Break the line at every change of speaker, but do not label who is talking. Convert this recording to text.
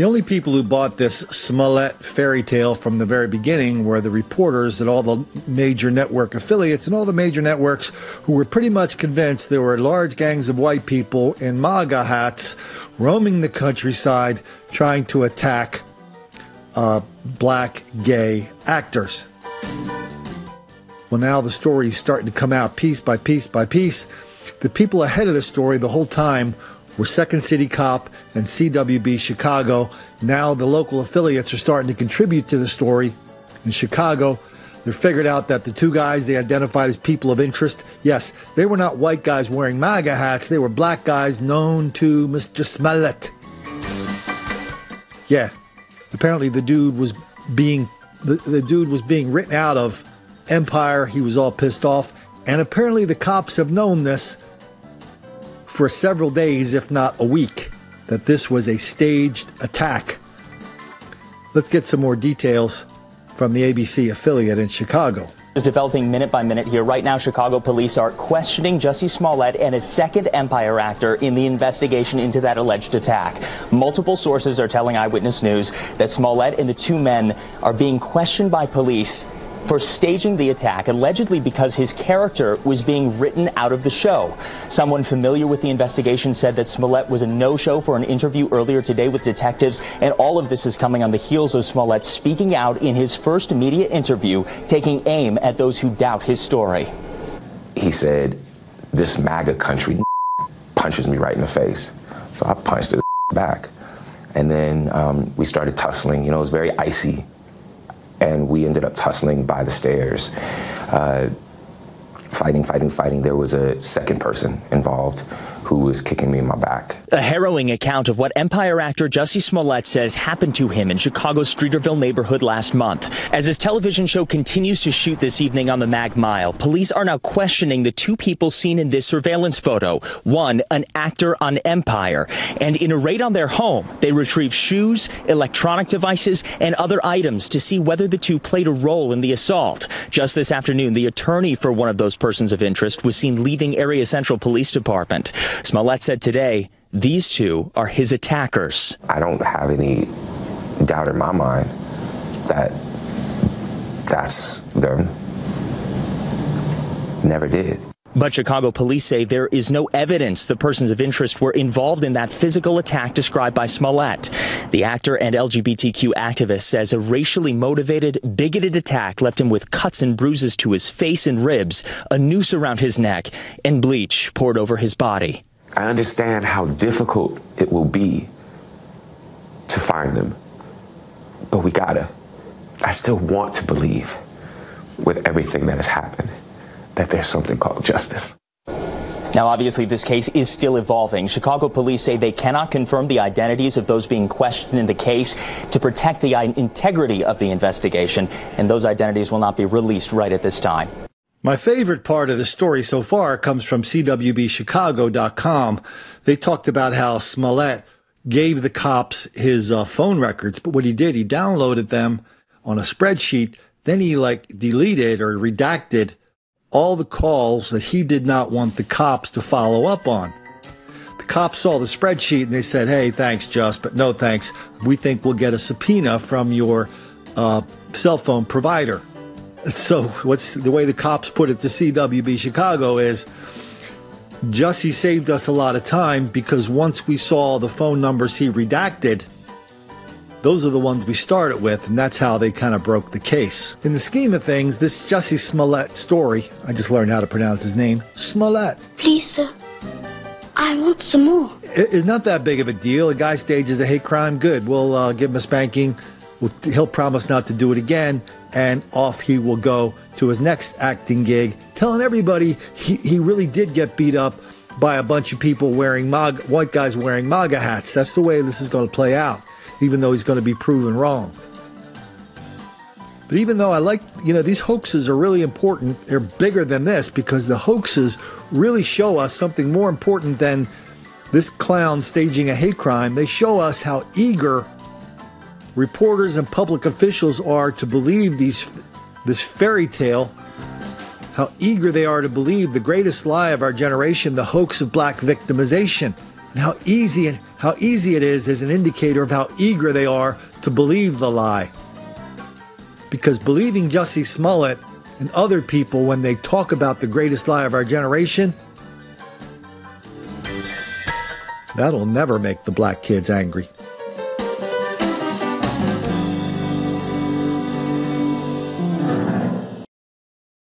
The only people who bought this Smollett fairy tale from the very beginning were the reporters at all the major network affiliates and all the major networks who were pretty much convinced there were large gangs of white people in MAGA hats roaming the countryside trying to attack black gay actors. Well, now the story is starting to come out piece by piece by piece. The people ahead of the story the whole time were Second City Cop and CWB Chicago. Now the local affiliates are starting to contribute to the story. In Chicago, they figured out that the two guys they identified as people of interest, yes, they were not white guys wearing MAGA hats. They were black guys known to Mr. Smollett. Yeah, apparently the dude was being written out of Empire. He was all pissed off. And apparently the cops have known this for several days, if not a week, that this was a staged attack. Let's get some more details from the ABC affiliate in Chicago.
Is developing minute by minute here. Right now, Chicago police are questioning Jussie Smollett and a second Empire actor in the investigation into that alleged attack. Multiple sources are telling Eyewitness News that Smollett and the two men are being questioned by police for staging the attack, allegedly because his character was being written out of the show. Someone familiar with the investigation said that Smollett was a no-show for an interview earlier today with detectives, and all of this is coming on the heels of Smollett speaking out in his first media interview, taking aim at those who doubt his story.
He said, "This MAGA country punches me right in the face." So I punched it back. And then we started tussling. You know, it was very icy. And we ended up tussling by the stairs, fighting. There was a second person involved who was kicking me in my back.
A harrowing account of what Empire actor Jussie Smollett says happened to him in Chicago's Streeterville neighborhood last month. As his television show continues to shoot this evening on the Mag Mile, police are now questioning the two people seen in this surveillance photo. One, an actor on Empire. And in a raid on their home, they retrieved shoes, electronic devices, and other items to see whether the two played a role in the assault. Just this afternoon, the attorney for one of those persons of interest was seen leaving Area Central Police Department. Smollett said today, these two are his attackers.
I don't have any doubt in my mind that that's them. Never did.
But Chicago police say there is no evidence the persons of interest were involved in that physical attack described by Smollett. The actor and LGBTQ activist says a racially motivated, bigoted attack left him with cuts and bruises to his face and ribs, a noose around his neck, and bleach poured over his body.
I understand how difficult it will be to find them, but we gotta. I still want to believe, with everything that has happened, that there's something called justice.
Now, obviously, this case is still evolving. Chicago police say they cannot confirm the identities of those being questioned in the case to protect the integrity of the investigation, and those identities will not be released right at this time.
My favorite part of the story so far comes from CWBChicago.com. They talked about how Smollett gave the cops his phone records, but what he did, he downloaded them on a spreadsheet, then he deleted or redacted all the calls that he did not want the cops to follow up on. The cops saw the spreadsheet and they said, "Hey, thanks, Just, but no thanks. We think we'll get a subpoena from your cell phone provider." So what's the way the cops put it to CWB Chicago is, Jussie saved us a lot of time because once we saw the phone numbers he redacted, those are the ones we started with, and that's how they kind of broke the case. In the scheme of things, this Jussie Smollett story, I just learned how to pronounce his name, Smollett.
Please, sir, I want some more.
It's not that big of a deal. A guy stages a hate crime, good. We'll give him a spanking. He'll promise not to do it again, and off he will go to his next acting gig, telling everybody he really did get beat up by a bunch of people wearing white guys wearing MAGA hats. That's the way this is going to play out, even though he's going to be proven wrong. But even though I like, these hoaxes are really important, they're bigger than this because the hoaxes really show us something more important than this clown staging a hate crime. They show us how eager reporters and public officials are to believe this fairy tale, how eager they are to believe the greatest lie of our generation, the hoax of black victimization. And how easy it is an indicator of how eager they are to believe the lie. Because believing Jussie Smollett and other people when they talk about the greatest lie of our generation, that'll never make the black kids angry.